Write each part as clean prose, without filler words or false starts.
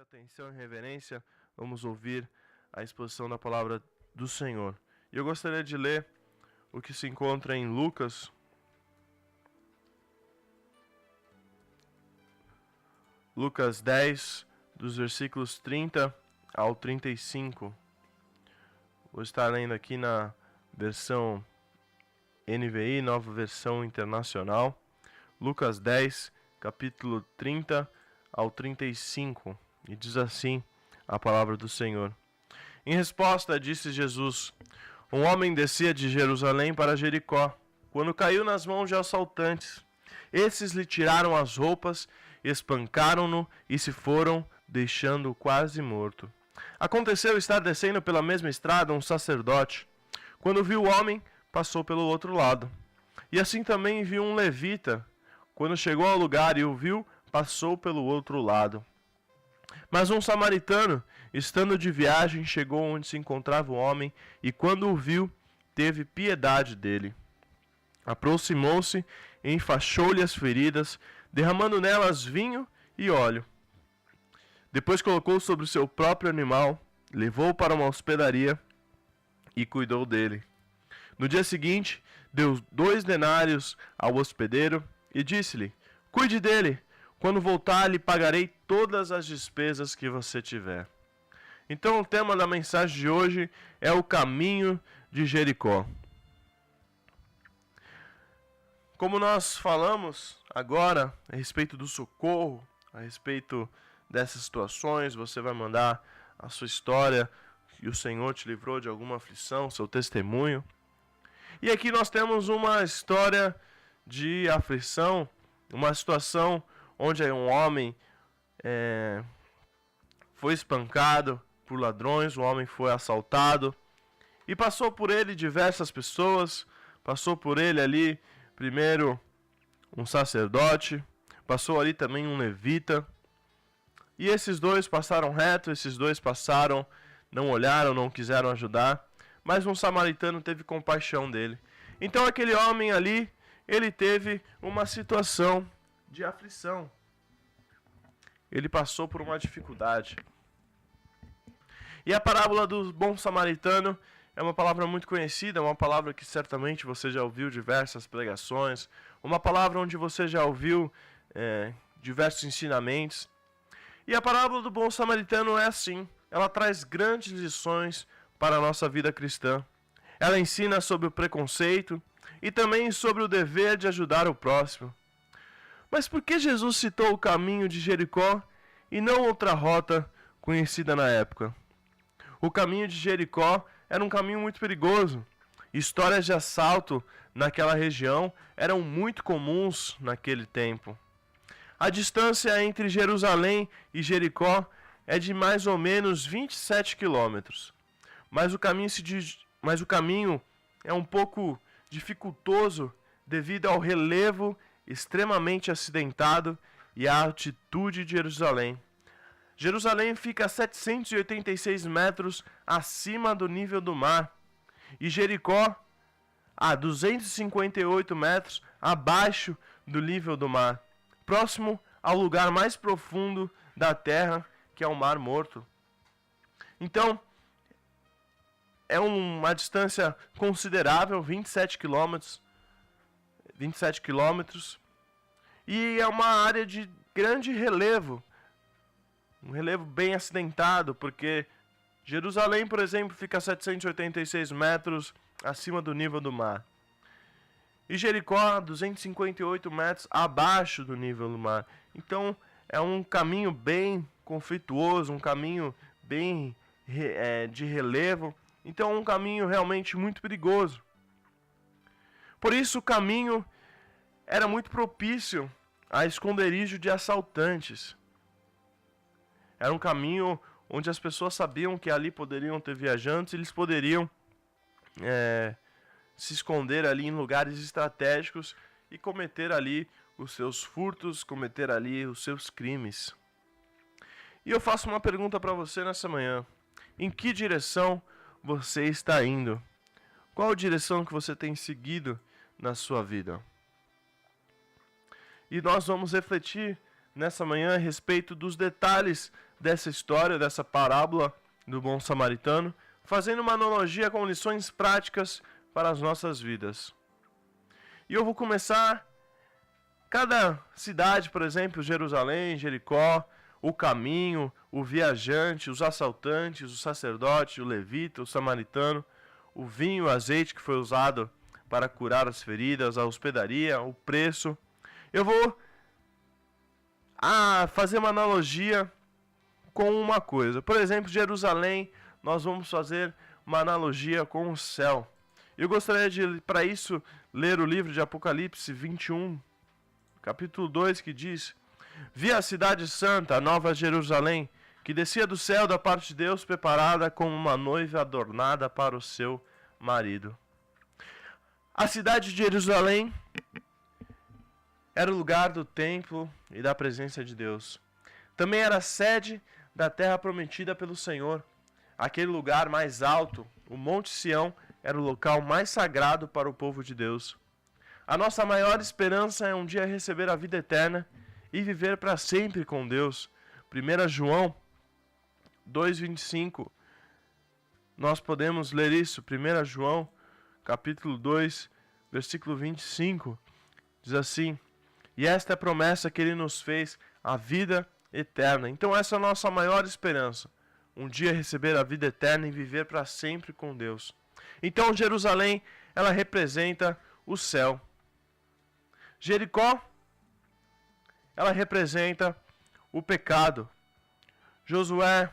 muita atenção e reverência, vamos ouvir a exposição da palavra do Senhor. E eu gostaria de ler o que se encontra em Lucas 10, dos versículos 30 ao 35. Vou estar lendo aqui na versão NVI, nova versão internacional. Lucas 10, capítulo 30 ao 35. E diz assim a palavra do Senhor. Em resposta, disse Jesus: um homem descia de Jerusalém para Jericó, quando caiu nas mãos de assaltantes. Esses lhe tiraram as roupas, espancaram-no e se foram, deixando-o quase morto. Aconteceu estar descendo pela mesma estrada um sacerdote. Quando viu o homem, passou pelo outro lado. E assim também viu um levita. Quando chegou ao lugar e o viu, passou pelo outro lado. Mas um samaritano, estando de viagem, chegou onde se encontrava o homem, e quando o viu, teve piedade dele. Aproximou-se, enfaixou-lhe as feridas, derramando nelas vinho e óleo. Depois colocou sobre o seu próprio animal, levou-o para uma hospedaria e cuidou dele. No dia seguinte, deu 2 denários ao hospedeiro e disse-lhe: cuide dele. Quando voltar, lhe pagarei todas as despesas que você tiver. Então, o tema da mensagem de hoje é o caminho de Jericó. Como nós falamos agora a respeito do socorro, a respeito dessas situações, você vai mandar a sua história e o Senhor te livrou de alguma aflição, seu testemunho. E aqui nós temos uma história de aflição, uma situação onde um homem foi espancado por ladrões, o homem foi assaltado, e passou por ele diversas pessoas, passou por ele ali, primeiro um sacerdote, passou ali também um levita, e esses dois passaram reto, esses dois passaram, não olharam, não quiseram ajudar, mas um samaritano teve compaixão dele. Então aquele homem ali, ele teve uma situação de aflição. Ele passou por uma dificuldade. E a parábola do bom samaritano é uma palavra muito conhecida, uma palavra que certamente você já ouviu diversas pregações, uma palavra onde você já ouviu diversos ensinamentos. E a parábola do bom samaritano é assim, ela traz grandes lições para a nossa vida cristã. Ela ensina sobre o preconceito e também sobre o dever de ajudar o próximo. Mas por que Jesus citou o caminho de Jericó e não outra rota conhecida na época? O caminho de Jericó era um caminho muito perigoso. Histórias de assalto naquela região eram muito comuns naquele tempo. A distância entre Jerusalém e Jericó é de mais ou menos 27 quilômetros. Mas o caminho é um pouco dificultoso devido ao relevo extremamente acidentado e à altitude de Jerusalém. Jerusalém fica a 786 metros acima do nível do mar e Jericó a 258 metros abaixo do nível do mar, próximo ao lugar mais profundo da terra, que é o Mar Morto. Então, é uma distância considerável, 27 quilômetros, e é uma área de grande relevo, um relevo bem acidentado, porque Jerusalém, por exemplo, fica a 786 metros acima do nível do mar, e Jericó a 258 metros abaixo do nível do mar. Então é um caminho bem conflituoso, um caminho bem de relevo, então é um caminho realmente muito perigoso. Por isso o caminho era muito propício a esconderijo de assaltantes. Era um caminho onde as pessoas sabiam que ali poderiam ter viajantes e eles poderiam se esconder ali em lugares estratégicos e cometer ali os seus furtos, cometer ali os seus crimes. E eu faço uma pergunta para você nessa manhã. Em que direção você está indo? Qual a direção que você tem seguido na sua vida? E nós vamos refletir nessa manhã a respeito dos detalhes dessa história, dessa parábola do bom samaritano, fazendo uma analogia com lições práticas para as nossas vidas. E eu vou começar cada cidade, por exemplo, Jerusalém, Jericó, o caminho, o viajante, os assaltantes, o sacerdote, o levita, o samaritano, o vinho, o azeite que foi usado para curar as feridas, a hospedaria, o preço. Eu vou fazer uma analogia com uma coisa. Por exemplo, Jerusalém, nós vamos fazer uma analogia com o céu. Eu gostaria de, para isso, ler o livro de Apocalipse 21, capítulo 2, que diz: Vi a cidade santa, a nova Jerusalém, que descia do céu da parte de Deus, preparada como uma noiva adornada para o seu marido. A cidade de Jerusalém era o lugar do templo e da presença de Deus. Também era a sede da terra prometida pelo Senhor. Aquele lugar mais alto, o Monte Sião, era o local mais sagrado para o povo de Deus. A nossa maior esperança é um dia receber a vida eterna e viver para sempre com Deus. 1 João 2,25. Nós podemos ler isso. 1 João, capítulo 2, versículo 25. Diz assim: E esta é a promessa que Ele nos fez, a vida eterna. Então essa é a nossa maior esperança. Um dia receber a vida eterna e viver para sempre com Deus. Então Jerusalém, ela representa o céu. Jericó, ela representa o pecado. Josué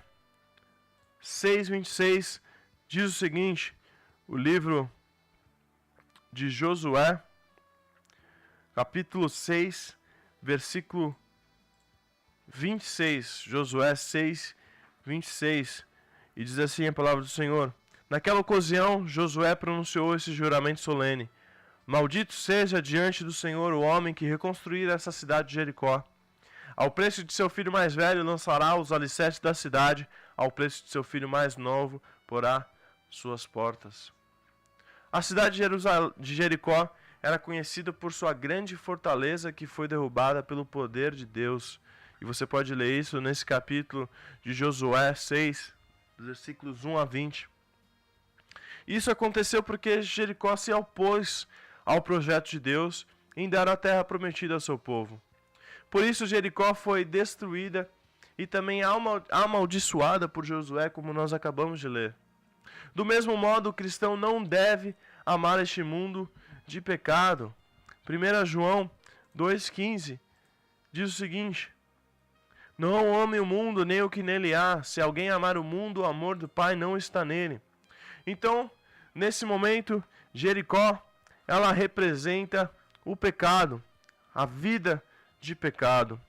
6,26 diz o seguinte, o livro de Josué, capítulo 6, versículo 26, Josué 6, 26, e diz assim a palavra do Senhor: Naquela ocasião, Josué pronunciou esse juramento solene: Maldito seja diante do Senhor o homem que reconstruir essa cidade de Jericó. Ao preço de seu filho mais velho lançará os alicerces da cidade, ao preço de seu filho mais novo porá suas portas. A cidade de Jericó era conhecida por sua grande fortaleza que foi derrubada pelo poder de Deus. E você pode ler isso nesse capítulo de Josué 6, versículos 1 a 20. Isso aconteceu porque Jericó se opôs ao projeto de Deus em dar a terra prometida ao seu povo. Por isso Jericó foi destruída e também amaldiçoada por Josué, como nós acabamos de ler. Do mesmo modo, o cristão não deve amar este mundo de pecado. 1 João 2,15 diz o seguinte: Não ame o mundo nem o que nele há. Se alguém amar o mundo, o amor do Pai não está nele. Então, nesse momento, Jericó, ela representa o pecado, a vida de pecado.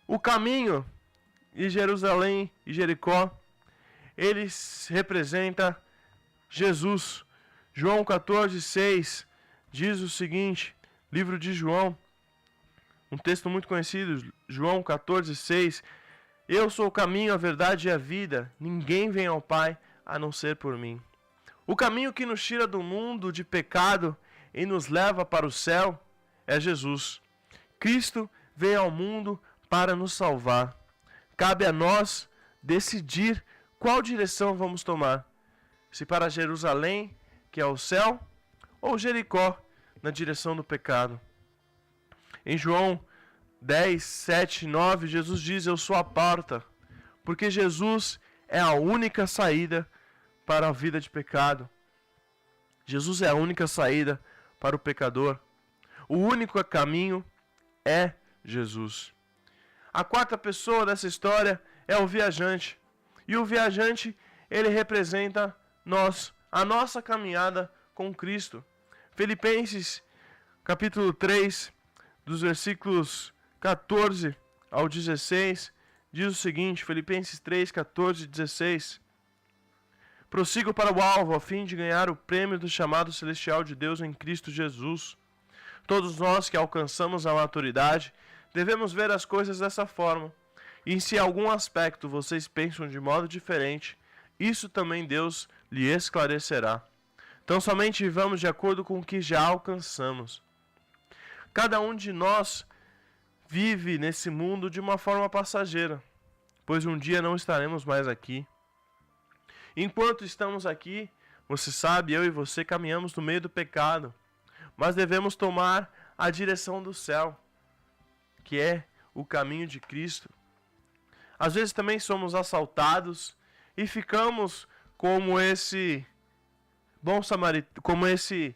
O caminho de Jerusalém e Jericó, eles representam Jesus. João 14,6 diz o seguinte, livro de João, um texto muito conhecido, João 14,6: Eu sou o caminho, a verdade e a vida. Ninguém vem ao Pai a não ser por mim. O caminho que nos tira do mundo de pecado e nos leva para o céu é Jesus. Cristo veio ao mundo para nos salvar. Cabe a nós decidir qual direção vamos tomar. Se para Jerusalém, que é o céu, ou Jericó, na direção do pecado. Em João 10, 7, 9, Jesus diz: Eu sou a porta, porque Jesus é a única saída para a vida de pecado. Jesus é a única saída para o pecador. O único caminho é Jesus. A quarta pessoa dessa história é o viajante. E o viajante, ele representa nós, a nossa caminhada com Cristo. Filipenses, capítulo 3, dos versículos 14 ao 16, diz o seguinte, Filipenses 3, 14 e 16. Prossigo para o alvo, a fim de ganhar o prêmio do chamado celestial de Deus em Cristo Jesus. Todos nós que alcançamos a maturidade, devemos ver as coisas dessa forma. E se em algum aspecto vocês pensam de modo diferente, isso também Deus lhe esclarecerá. Então somente vivamos de acordo com o que já alcançamos. Cada um de nós vive nesse mundo de uma forma passageira, pois um dia não estaremos mais aqui. Enquanto estamos aqui, você sabe, eu e você caminhamos no meio do pecado, mas devemos tomar a direção do céu, que é o caminho de Cristo. Às vezes também somos assaltados e ficamos como esse bom samaritano, como esse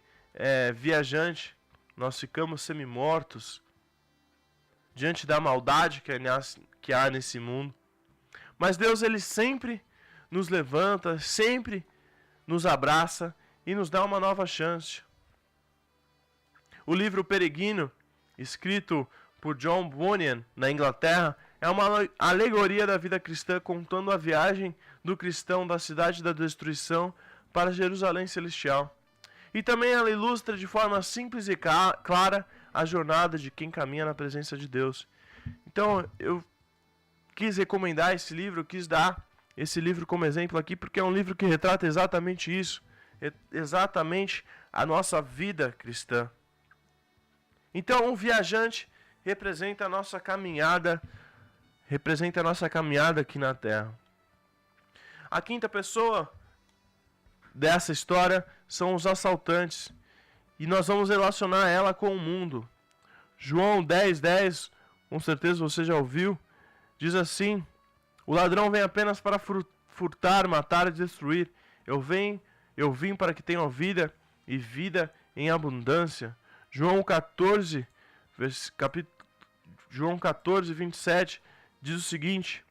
viajante. Nós ficamos semi-mortos diante da maldade que há nesse mundo. Mas Deus, Ele sempre nos levanta, sempre nos abraça e nos dá uma nova chance. O livro Peregrino, escrito por John Bunyan, na Inglaterra, é uma alegoria da vida cristã, contando a viagem do cristão da cidade da destruição para Jerusalém Celestial. E também ela ilustra de forma simples e clara a jornada de quem caminha na presença de Deus. Então, eu quis recomendar esse livro, quis dar esse livro como exemplo aqui, porque é um livro que retrata exatamente isso, exatamente a nossa vida cristã. Então, um viajante representa a nossa caminhada aqui na Terra. A quinta pessoa dessa história são os assaltantes, e nós vamos relacionar ela com o mundo. João 10:10, com certeza você já ouviu, diz assim: o ladrão vem apenas para furtar, matar e destruir. Eu vim para que tenham vida e vida em abundância. João 14:27 diz o seguinte: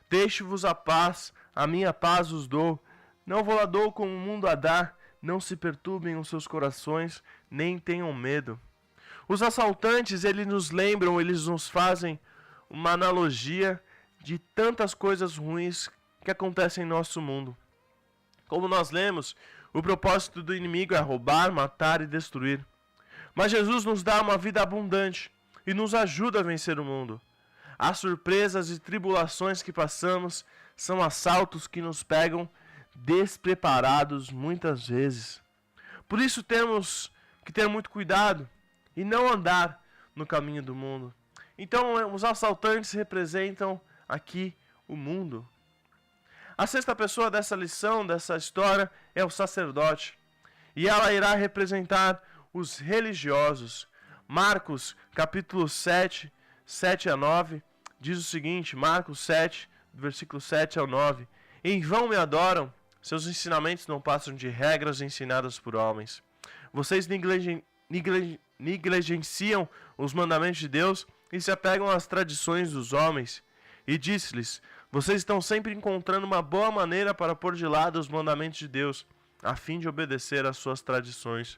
deixe-vos a paz, a minha paz os dou. Não vou lá dou como o mundo a dá. Não se perturbem os seus corações, nem tenham medo. Os assaltantes, eles nos lembram, eles nos fazem uma analogia de tantas coisas ruins que acontecem em nosso mundo. Como nós lemos, o propósito do inimigo é roubar, matar e destruir. Mas Jesus nos dá uma vida abundante e nos ajuda a vencer o mundo. As surpresas e tribulações que passamos são assaltos que nos pegam despreparados muitas vezes. Por isso temos que ter muito cuidado e não andar no caminho do mundo. Então, os assaltantes representam aqui o mundo. A sexta pessoa dessa lição, dessa história, é o sacerdote. E ela irá representar os religiosos. Marcos, capítulo 7, 7-9, diz o seguinte, Marcos 7, versículo 7 ao 9. Em vão me adoram, seus ensinamentos não passam de regras ensinadas por homens. Vocês negligenciam os mandamentos de Deus e se apegam às tradições dos homens. E disse-lhes: vocês estão sempre encontrando uma boa maneira para pôr de lado os mandamentos de Deus, a fim de obedecer às suas tradições.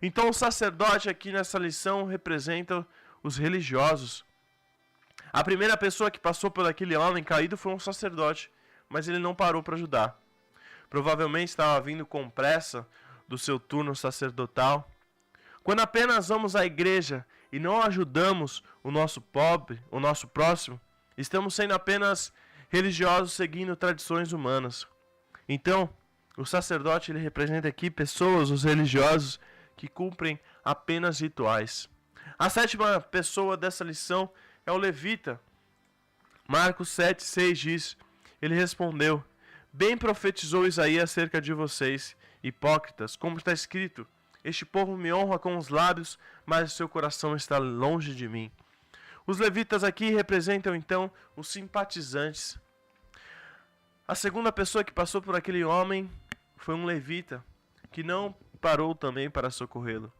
Então o sacerdote aqui nessa lição representa os religiosos. A primeira pessoa que passou por aquele homem caído foi um sacerdote, mas ele não parou para ajudar. Provavelmente estava vindo com pressa do seu turno sacerdotal. Quando apenas vamos à igreja e não ajudamos o nosso pobre, o nosso próximo, estamos sendo apenas religiosos seguindo tradições humanas. Então, o sacerdote ele representa aqui pessoas, os religiosos, que cumprem apenas rituais. A sétima pessoa dessa lição é o levita. Marcos 7:6 diz: ele respondeu: bem profetizou Isaías acerca de vocês, hipócritas, como está escrito: este povo me honra com os lábios, mas o seu coração está longe de mim. Os levitas aqui representam então os simpatizantes. A segunda pessoa que passou por aquele homem foi um levita, que não parou também para socorrê-lo.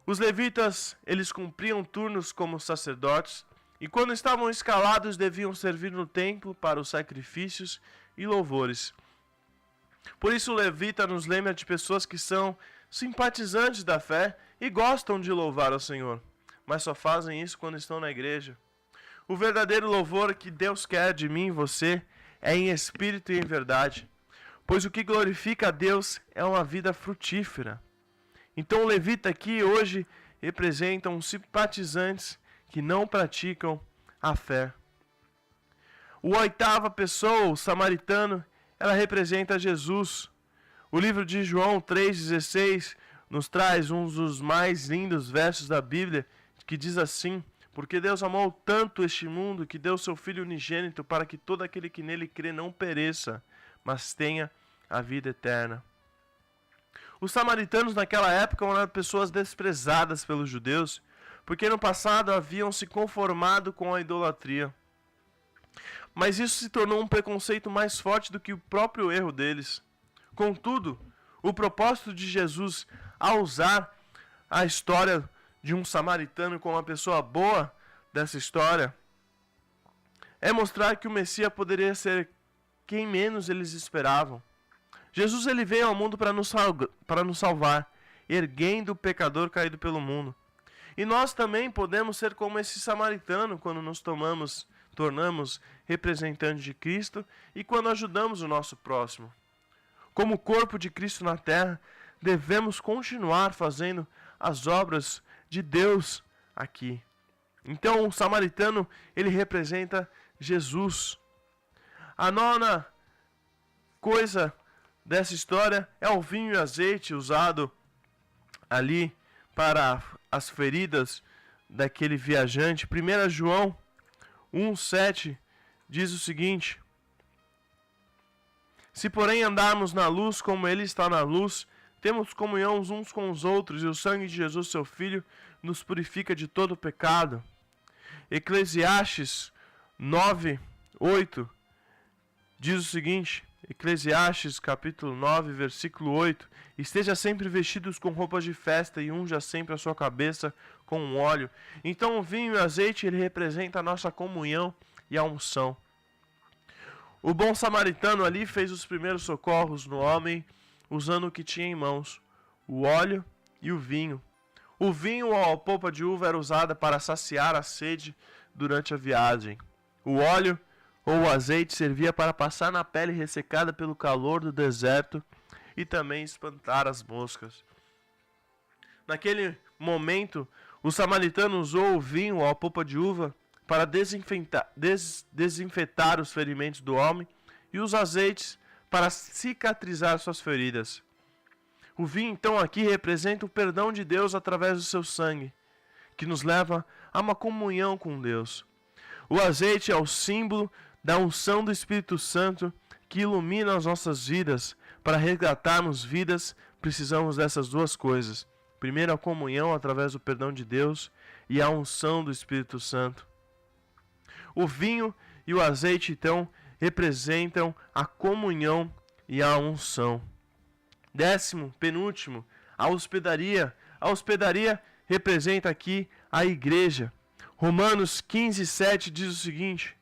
Os levitas, eles cumpriam turnos como sacerdotes, e quando estavam escalados deviam servir no templo para os sacrifícios e louvores. Por isso o levita nos lembra de pessoas que são simpatizantes da fé e gostam de louvar ao Senhor, mas só fazem isso quando estão na igreja. O verdadeiro louvor que Deus quer de mim e você é em espírito e em verdade, pois o que glorifica a Deus é uma vida frutífera. Então o levita aqui hoje representam os simpatizantes que não praticam a fé. A oitava pessoa, o samaritano, ela representa Jesus. O livro de João 3,16 nos traz um dos mais lindos versos da Bíblia, que diz assim: Porque Deus amou tanto este mundo que deu seu Filho unigênito para que todo aquele que nele crê não pereça, mas tenha a vida eterna. Os samaritanos naquela época eram pessoas desprezadas pelos judeus, porque no passado haviam se conformado com a idolatria. Mas isso se tornou um preconceito mais forte do que o próprio erro deles. Contudo, o propósito de Jesus, ao usar a história de um samaritano como uma pessoa boa dessa história, é mostrar que o Messias poderia ser quem menos eles esperavam. Jesus ele veio ao mundo para nos salvar, erguendo o pecador caído pelo mundo. E nós também podemos ser como esse samaritano quando nos tornamos representantes de Cristo e quando ajudamos o nosso próximo. Como corpo de Cristo na terra, devemos continuar fazendo as obras de Deus aqui. Então, o samaritano, ele representa Jesus. A nona coisa dessa história é o vinho e azeite usado ali para as feridas daquele viajante. 1 João 1,7 diz o seguinte: se porém andarmos na luz como ele está na luz, temos comunhão uns com os outros, e o sangue de Jesus, seu Filho, nos purifica de todo pecado. Eclesiastes 9:8 diz o seguinte: Eclesiastes capítulo 9, versículo 8: esteja sempre vestidos com roupas de festa e unja sempre a sua cabeça com um óleo. Então o vinho e o azeite ele representa a nossa comunhão e a unção. O bom samaritano ali fez os primeiros socorros no homem usando o que tinha em mãos, o óleo e o vinho. O vinho ou a polpa de uva era usada para saciar a sede durante a viagem. O óleo ou o azeite servia para passar na pele ressecada pelo calor do deserto e também espantar as moscas. Naquele momento, o samaritano usou o vinho ou a polpa de uva para desinfetar os ferimentos do homem e os azeites para cicatrizar suas feridas. O vinho, então, aqui representa o perdão de Deus através do seu sangue, que nos leva a uma comunhão com Deus. O azeite é o símbolo da unção do Espírito Santo que ilumina as nossas vidas. Para resgatarmos vidas, precisamos dessas duas coisas. Primeiro, a comunhão através do perdão de Deus e a unção do Espírito Santo. O vinho e o azeite, então, representam a comunhão e a unção. Décimo, penúltimo, a hospedaria. A hospedaria representa aqui a igreja. Romanos 15:7 diz o seguinte: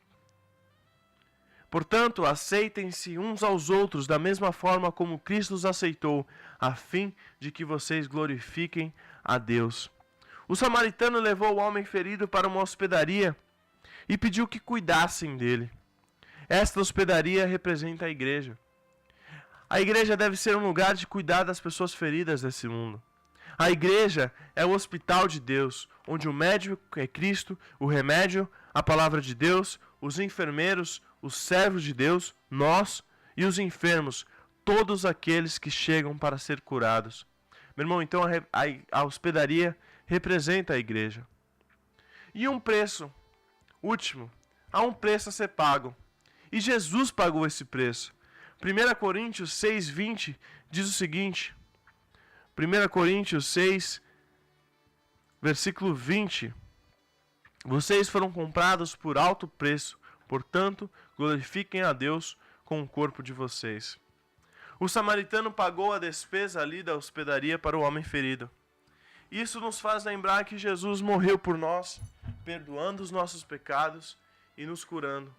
portanto, aceitem-se uns aos outros da mesma forma como Cristo os aceitou, a fim de que vocês glorifiquem a Deus. O samaritano levou o homem ferido para uma hospedaria e pediu que cuidassem dele. Esta hospedaria representa a igreja. A igreja deve ser um lugar de cuidar das pessoas feridas desse mundo. A igreja é o hospital de Deus, onde o médico é Cristo, o remédio, a palavra de Deus, os enfermeiros, os servos de Deus, nós e os enfermos, todos aqueles que chegam para ser curados. Meu irmão, então a hospedaria representa a igreja. E um preço, último, há um preço a ser pago. E Jesus pagou esse preço. 1 Coríntios 6:20 diz o seguinte: 1 Coríntios 6, versículo 20: vocês foram comprados por alto preço, portanto, glorifiquem a Deus com o corpo de vocês. O samaritano pagou a despesa ali da hospedaria para o homem ferido. Isso nos faz lembrar que Jesus morreu por nós, perdoando os nossos pecados e nos curando.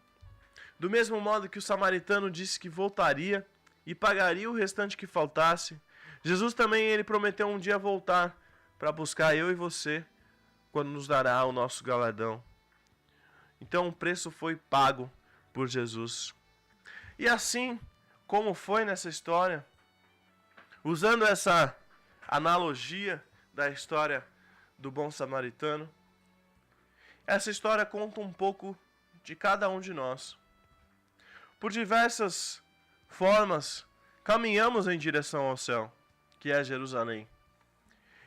Do mesmo modo que o samaritano disse que voltaria e pagaria o restante que faltasse, Jesus também ele prometeu um dia voltar para buscar eu e você quando nos dará o nosso galardão. Então o preço foi pago por Jesus. E assim como foi nessa história, usando essa analogia da história do bom samaritano, essa história conta um pouco de cada um de nós. Por diversas formas, caminhamos em direção ao céu, que é Jerusalém.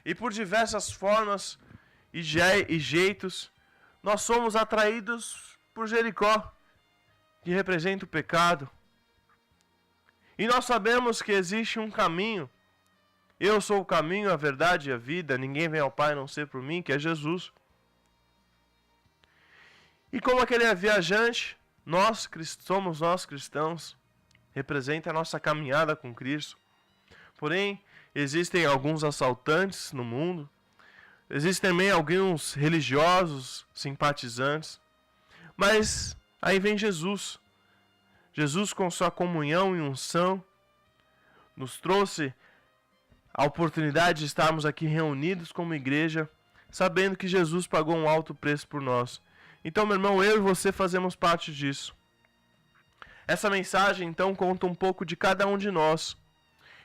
E por diversas formas e jeitos, nós somos atraídos por Jericó, que representa o pecado. E nós sabemos que existe um caminho. Eu sou o caminho, a verdade e a vida. Ninguém vem ao Pai a não ser por mim, que é Jesus. E como aquele é viajante, nós cristãos, representa a nossa caminhada com Cristo. Porém, existem alguns assaltantes no mundo. Existem também alguns religiosos, simpatizantes. Mas aí vem Jesus. Jesus, com sua comunhão e unção, nos trouxe a oportunidade de estarmos aqui reunidos como igreja, sabendo que Jesus pagou um alto preço por nós. Então, meu irmão, eu e você fazemos parte disso. Essa mensagem, então, conta um pouco de cada um de nós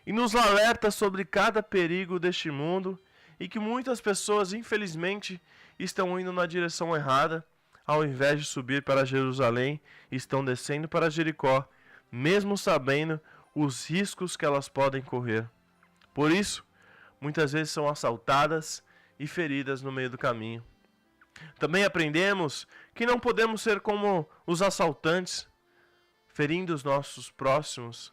e nos alerta sobre cada perigo deste mundo e que muitas pessoas, infelizmente, estão indo na direção errada, ao invés de subir para Jerusalém, estão descendo para Jericó, mesmo sabendo os riscos que elas podem correr. Por isso, muitas vezes são assaltadas e feridas no meio do caminho. Também aprendemos que não podemos ser como os assaltantes, ferindo os nossos próximos.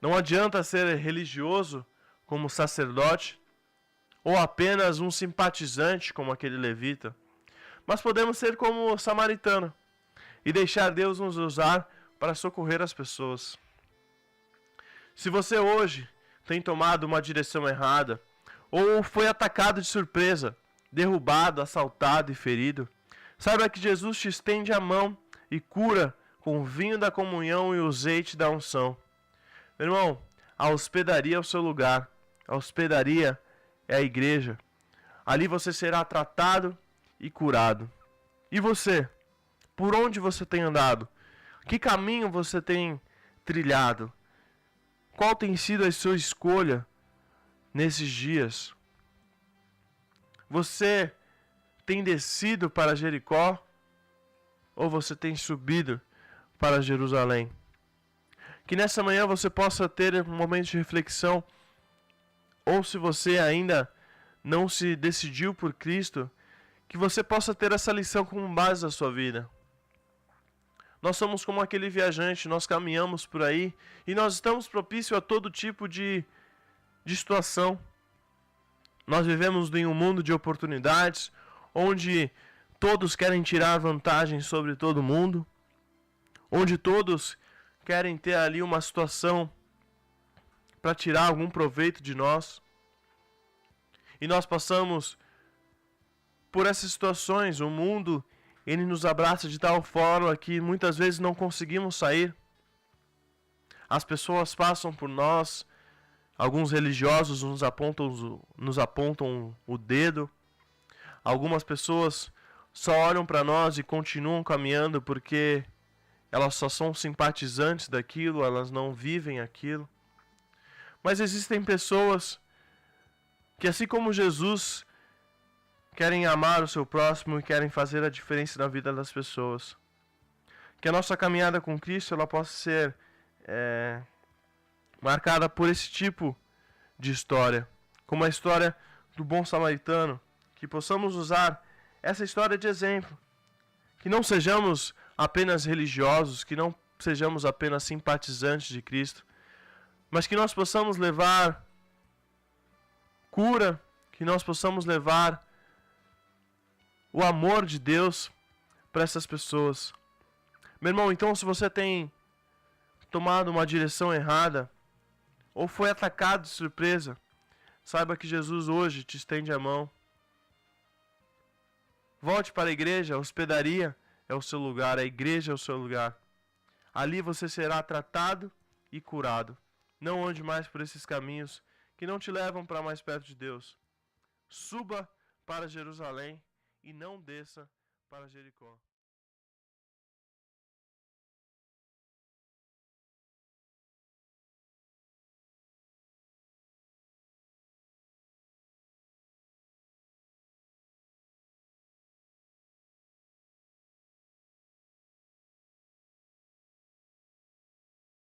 Não adianta ser religioso como sacerdote ou apenas um simpatizante como aquele levita, mas podemos ser como o samaritano e deixar Deus nos usar para socorrer as pessoas. Se você hoje tem tomado uma direção errada ou foi atacado de surpresa, derrubado, assaltado e ferido, saiba que Jesus te estende a mão e cura com o vinho da comunhão e o azeite da unção. Meu irmão, a hospedaria é o seu lugar. A hospedaria é a igreja. Ali você será tratado e curado. E você? Por onde você tem andado? Que caminho você tem trilhado? Qual tem sido a sua escolha nesses dias? Você tem descido para Jericó ou você tem subido para Jerusalém? Que nessa manhã você possa ter um momento de reflexão, ou se você ainda não se decidiu por Cristo, que você possa ter essa lição como base da sua vida. Nós somos como aquele viajante, nós caminhamos por aí e nós estamos propícios a todo tipo de situação. Nós vivemos em um mundo de oportunidades, onde todos querem tirar vantagem sobre todo mundo, onde todos querem ter ali uma situação para tirar algum proveito de nós. E nós passamos por essas situações. O mundo, ele nos abraça de tal forma que muitas vezes não conseguimos sair. As pessoas passam por nós. Alguns religiosos nos apontam o dedo. Algumas pessoas só olham para nós e continuam caminhando porque elas só são simpatizantes daquilo, elas não vivem aquilo. Mas existem pessoas que, assim como Jesus, querem amar o seu próximo e querem fazer a diferença na vida das pessoas. Que a nossa caminhada com Cristo ela possa ser marcada por esse tipo de história, como a história do bom samaritano, que possamos usar essa história de exemplo, que não sejamos apenas religiosos, que não sejamos apenas simpatizantes de Cristo, mas que nós possamos levar cura, que nós possamos levar o amor de Deus para essas pessoas. Meu irmão, então se você tem tomado uma direção errada, ou foi atacado de surpresa, saiba que Jesus hoje te estende a mão. Volte para a igreja, a hospedaria é o seu lugar, a igreja é o seu lugar. Ali você será tratado e curado. Não ande mais por esses caminhos que não te levam para mais perto de Deus. Suba para Jerusalém e não desça para Jericó.